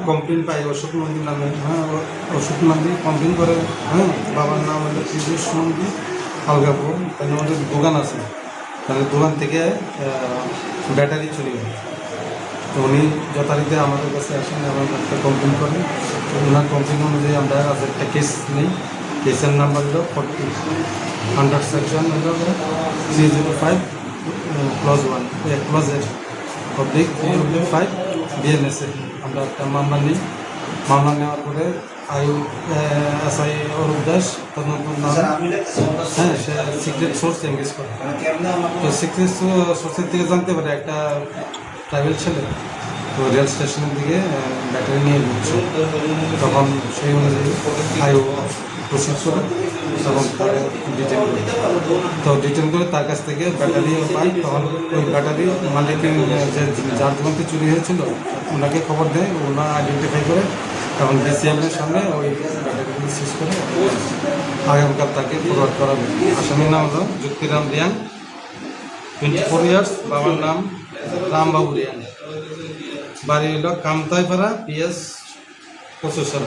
Complain পাই অশোক নন্দী নামে। হ্যাঁ, Ashok Nandi complain করে। হ্যাঁ, বাবার নাম হলো পীযূষ নন্দী, আলগাপুর। তাহলে আমাদের দোকান আছে, তাহলে দোকান থেকে ব্যাটারি চুরি হয়। তো উনি যথারীতি আমাদের কাছে আসেন এবং একটা কমপ্লেন করেন। তো ওনার কমপ্লেন অনুযায়ী আমরা আজ একটা কেস নিই। কেসের নাম্বার হলো 40 আন্ডার সেকশন হলো 305 ক্লজ 1 ক্লজ পাবলিক 305 বিএনএসএ আমরা একটা মামলা নিই। মামলা নেওয়ার পরে এসআই অরূপ দাস তদন্ত নাম। হ্যাঁ, সে সিক্রেট সোর্স এঙ্গেজ করে। তো সিক্রেট সোর্সের থেকে জানতে পারে একটা ট্রাইবেল ছেলে তো রেল স্টেশনের দিকে ব্যাটারি নিয়ে ঘুরছে। তখন সেই অনুযায়ী আইও প্রসিড করে এবং তাকে ডিটেন করে। তো ডিটেন করে তার কাছ থেকে ব্যাটারিও পাই। তখন ওই ব্যাটারি মালিকের যে যার দোকানতে চুরি হয়েছিল ওনাকে খবর দেয়, ওনারা আইডেন্টিফাই করে তখন ডিসিএমের সামনে ওই ব্যাটারিগুলো সিজ করে আগামীকাল তাকে ফরওয়ার্ড করা হবে। আসামির নাম হলো যুক্তিরাম রিয়াং, 24 ইয়ার্স। বাবার নাম রামবাবু রিয়াং, বাড়ি হলো কামতাইপাড়া, PS 25।